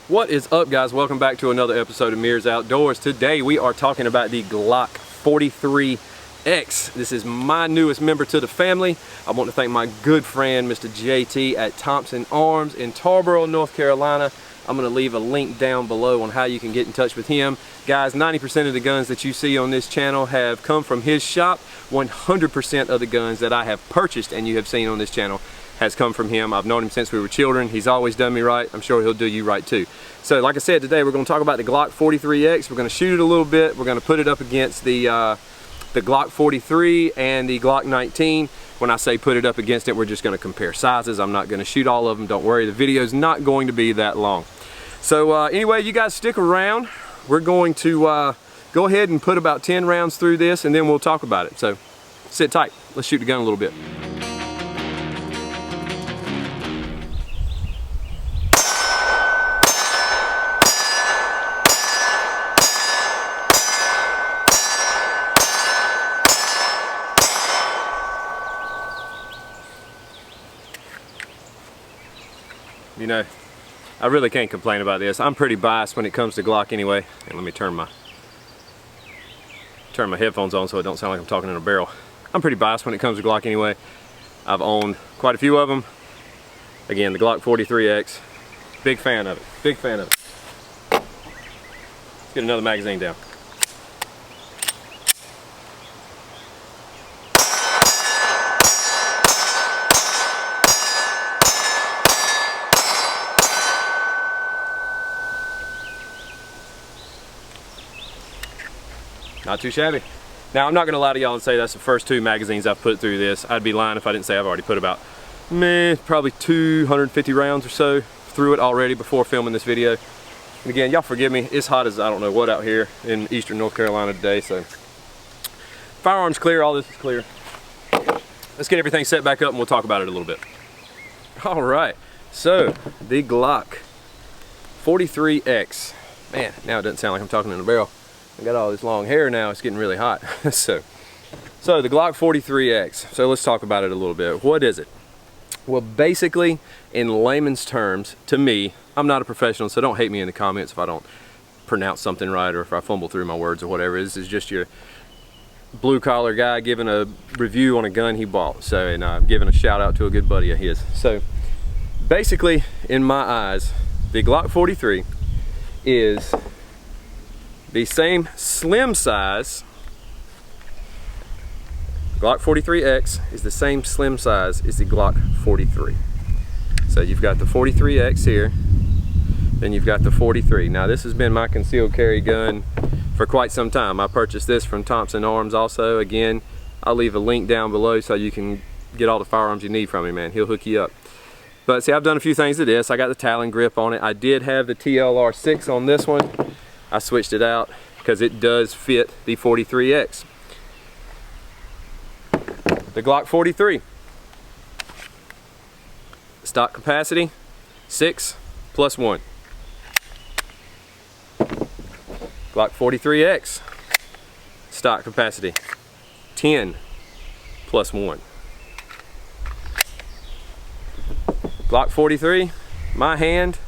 What is up, guys? Welcome back to another episode of Mears Outdoors. Today we are talking about the Glock 43X. This is my newest member to the family. I want to thank my good friend Mr. JT at Thompson Arms in Tarboro, North Carolina. I'm going to leave a link down below on how you can get in touch with him. Guys, 90% of the guns that you see on this channel have come from his shop. 100% of the guns that I have purchased and you have seen on this channel has come from him. I've known him since we were children. He's always done me right. I'm sure he'll do you right too. So like I said, today we're going to talk about the Glock 43X. We're going to shoot it a little bit. We're going to put it up against the Glock 43 and the Glock 19. When I say put it up against it, we're just going to compare sizes. I'm not going to shoot all of them. Don't worry, the video's not going to be that long. So anyway, you guys stick around. We're going to go ahead and put about 10 rounds through this and then we'll talk about it. So sit tight. Let's shoot the gun a little bit. You know, I really can't complain about this. I'm pretty biased when it comes to Glock anyway. And let me turn my headphones on so it don't sound like I'm talking in a barrel. I'm pretty biased when it comes to Glock anyway. I've owned quite a few of them. Again, the Glock 43X. Big fan of it. Big fan of it. Let's get another magazine down. Not too shabby. Now, I'm not going to lie to y'all and say that's the first two magazines I've put through this. I'd be lying if I didn't say I've already put about, probably 250 rounds or so through it already before filming this video. And again, y'all forgive me, it's hot as I don't know what out here in eastern North Carolina today, so. Firearms clear, all this is clear. Let's get everything set back up and we'll talk about it a little bit. All right, so the Glock 43X. Man, now it doesn't sound like I'm talking in a barrel. I got all this long hair now, it's getting really hot. so the Glock 43X, so let's talk about it a little bit. What is it? Well, basically, in layman's terms, to me, I'm not a professional, so don't hate me in the comments if I don't pronounce something right or if I fumble through my words or whatever. This is just your blue-collar guy giving a review on a gun he bought. So, and giving a shout out to a good buddy of his. So, basically, in my eyes, the Glock 43 is the same slim size. Glock 43X is the same slim size as the Glock 43. So you've got the 43X here, then you've got the 43. Now this has been my concealed carry gun for quite some time. I purchased this from Thompson Arms also. Again, I'll leave a link down below so you can get all the firearms you need from him, man. He'll hook you up. But see, I've done a few things to this. I got the Talon grip on it. I did have the TLR6 on this one. I switched it out because it does fit the 43X. The Glock 43. Stock capacity, 6 plus 1. Glock 43X. Stock capacity, 10 plus 1. Glock 43, my hand.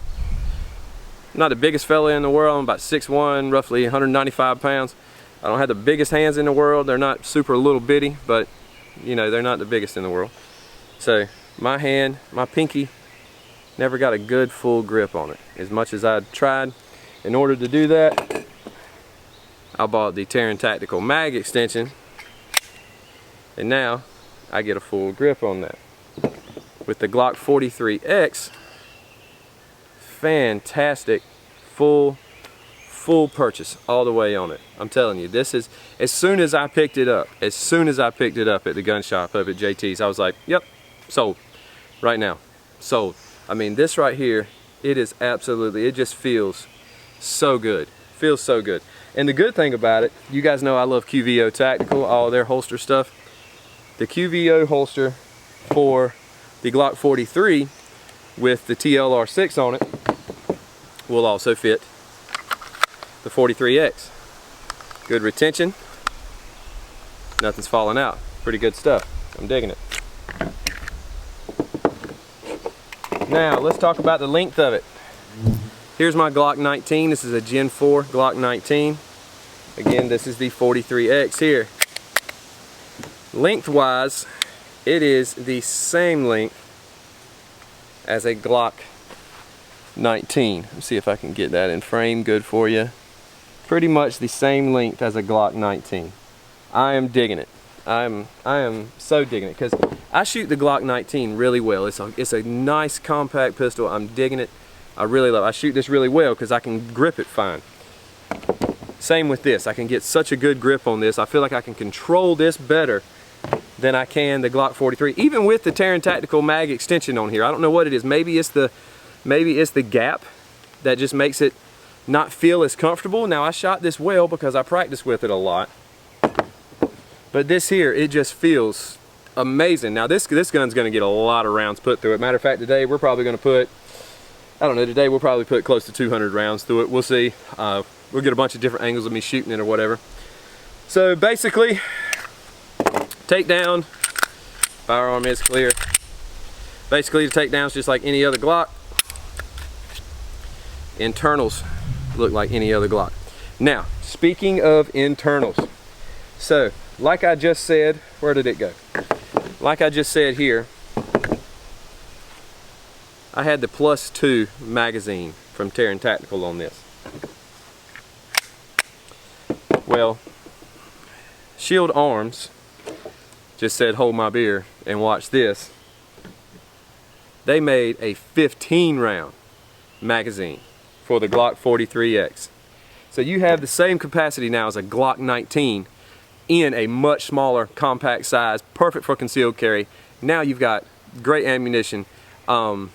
I'm not the biggest fella in the world. I'm about 6'1", roughly 195 pounds. I don't have the biggest hands in the world. They're not super little bitty, but you know, they're not the biggest in the world. So my hand, my pinky, never got a good full grip on it. As much as I tried. In order to do that, I bought the Terran Tactical mag extension, and now I get a full grip on that. With the Glock 43X, fantastic full purchase all the way on it. I'm telling you, this is, as soon as I picked it up at the gun shop up at JT's, I was like, yep, sold right now, sold. I mean, this right here, it is absolutely, it just feels so good, feels so good. And the good thing about it, you guys know I love QVO Tactical, all their holster stuff. The QVO holster for the Glock 43 with the TLR6 on it will also fit the 43X. Good retention, nothing's falling out. Pretty good stuff. I'm digging it. Now let's talk about the length of it. Here's my Glock 19. This is a Gen 4 Glock 19. Again, this is the 43X here. Lengthwise, it is the same length as a Glock 19. Let's see if I can get that in frame good for you. Pretty much the same length as a Glock 19. I am digging it. I am so digging it because I shoot the Glock 19 really well. It's a nice compact pistol. I'm digging it. I really love it. I shoot this really well because I can grip it fine. Same with this. I can get such a good grip on this. I feel like I can control this better than I can the Glock 43. Even with the Terran Tactical mag extension on here. I don't know what it is. Maybe it's the gap that just makes it not feel as comfortable. Now I shot this well because I practiced with it a lot. But this here, it just feels amazing. Now this gun's gonna get a lot of rounds put through it. Matter of fact, today we're probably gonna put, I don't know, today we'll probably put close to 200 rounds through it. We'll see. We'll get a bunch of different angles of me shooting it or whatever. So basically, takedown, firearm is clear. Basically the takedown's just like any other Glock. Internals look like any other Glock. Now, speaking of internals, so like I just said, where did it go? Like I just said here, I had the +2 magazine from Terran Tactical on this. Well, Shield Arms just said hold my beer and watch this. They made a 15 round magazine for the Glock 43X. So you have the same capacity now as a Glock 19 in a much smaller compact size, perfect for concealed carry. Now you've got great ammunition, well,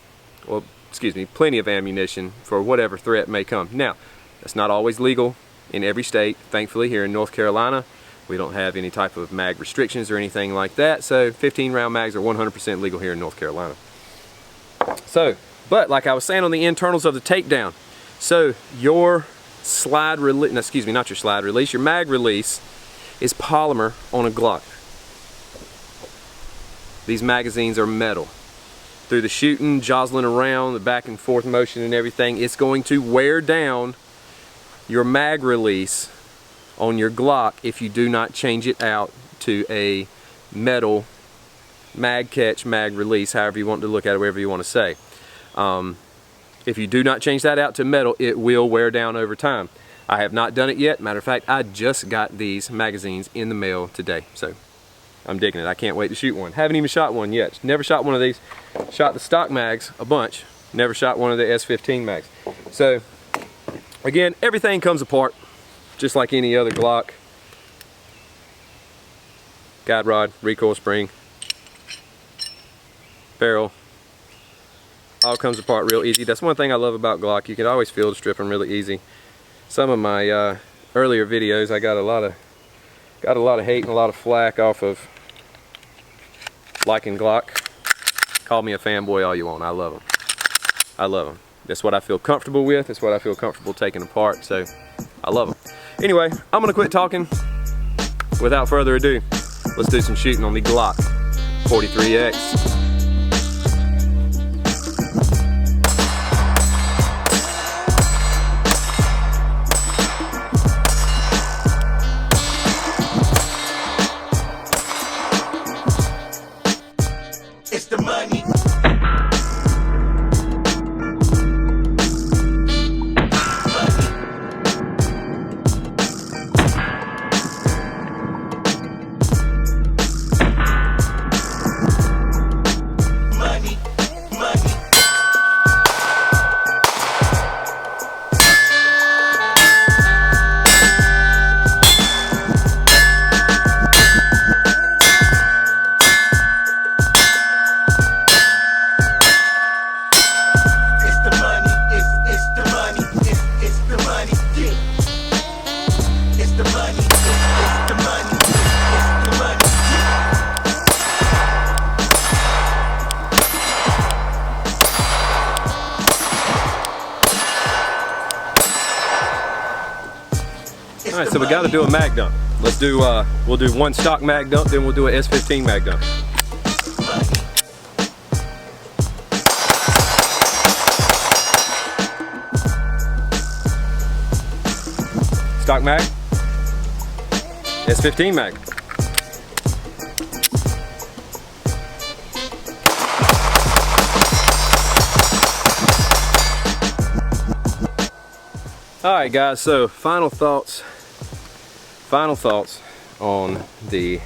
excuse me, plenty of ammunition for whatever threat may come. Now, that's not always legal in every state. Thankfully, here in North Carolina, we don't have any type of mag restrictions or anything like that, so 15 round mags are 100% legal here in North Carolina. So, but like I was saying on the internals of the takedown, so your slide release, no, excuse me, not your slide release, your mag release is polymer on a Glock. These magazines are metal. Through the shooting, jostling around, the back and forth motion and everything, it's going to wear down your mag release on your Glock if you do not change it out to a metal mag catch, mag release, however you want to look at it, whatever you want to say. If you do not change that out to metal, it will wear down over time. I have not done it yet. Matter of fact, I just got these magazines in the mail today, so I'm digging it. I can't wait to shoot one. Haven't even shot one yet. Never shot one of these. Shot the stock mags a bunch. Never shot one of the S15 mags. So, again, everything comes apart just like any other Glock. Guide rod, recoil spring, barrel, all comes apart real easy. That's one thing I love about Glock. You can always field strip them really easy. Some of my earlier videos, I got a lot of hate and a lot of flack off of liking Glock. Call me a fanboy all you want. I love them. I love them. That's what I feel comfortable with. That's what I feel comfortable taking apart. So I love them. Anyway, I'm gonna quit talking. Without further ado, let's do some shooting on the Glock 43X. Alright, so we got to do a mag dump. Let's do, we'll do one stock mag dump, then we'll do an S15 mag dump. Stock mag. S15 mag. Alright guys, so final thoughts on the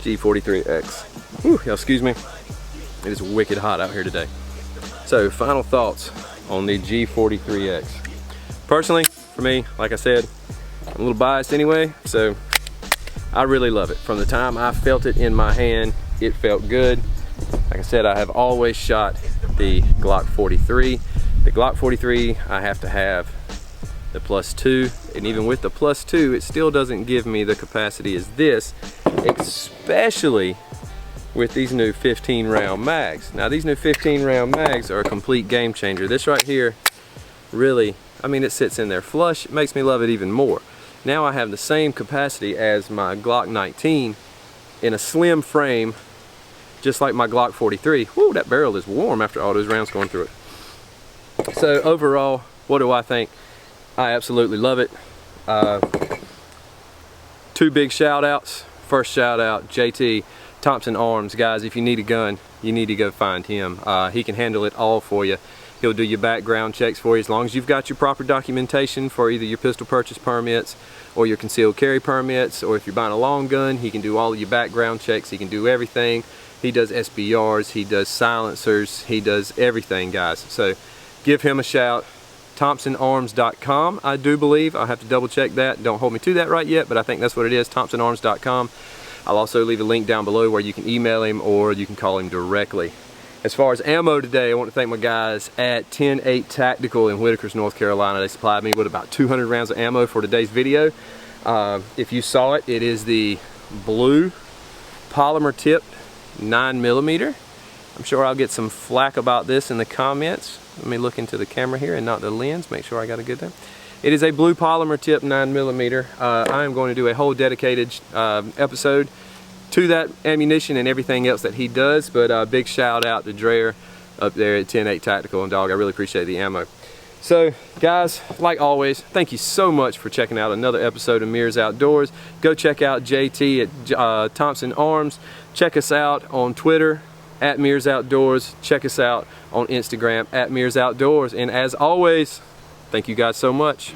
G43X. Whew, y'all excuse me. It is wicked hot out here today. So final thoughts on the G43X. Personally, for me, like I said, I'm a little biased anyway, so I really love it. From the time I felt it in my hand, it felt good. Like I said, I have always shot the Glock 43. The Glock 43, I have to have the +2, and even with the +2, it still doesn't give me the capacity as this, especially with these new 15 round mags. Now these new 15 round mags are a complete game changer. This right here, really, I mean, it sits in there flush. It makes me love it even more. Now I have the same capacity as my Glock 19 in a slim frame, just like my Glock 43. Whoa, that barrel is warm after all those rounds going through it. So overall, what do I think? I absolutely love it. Two big shout outs. First shout out, JT, Thompson Arms. Guys, if you need a gun, you need to go find him. He can handle it all for you. He'll do your background checks for you as long as you've got your proper documentation for either your pistol purchase permits or your concealed carry permits, or if you're buying a long gun, he can do all of your background checks. He can do everything. He does SBRs, he does silencers, he does everything, guys. So give him a shout. ThompsonArms.com, I do believe. I'll have to double check that. Don't hold me to that right yet, but I think that's what it is, ThompsonArms.com. I'll also leave a link down below where you can email him or you can call him directly. As far as ammo today, I want to thank my guys at 10-8 Tactical in Whitakers, North Carolina. They supplied me with about 200 rounds of ammo for today's video. If you saw it, it is the blue polymer tipped 9mm. I'm sure I'll get some flack about this in the comments. Let me look into the camera here and not the lens, make sure I got a good thing. It is a blue polymer tip 9mm. I am going to do a whole dedicated episode to that ammunition and everything else that he does, but big shout out to Dreyer up there at 10-8 Tactical, and dog, I really appreciate the ammo. So guys, like always, thank you so much for checking out another episode of Mears Outdoors. Go check out JT at Thompson Arms. Check us out on Twitter at Mears Outdoors. Check us out on Instagram at Mears Outdoors. And as always, thank you guys so much.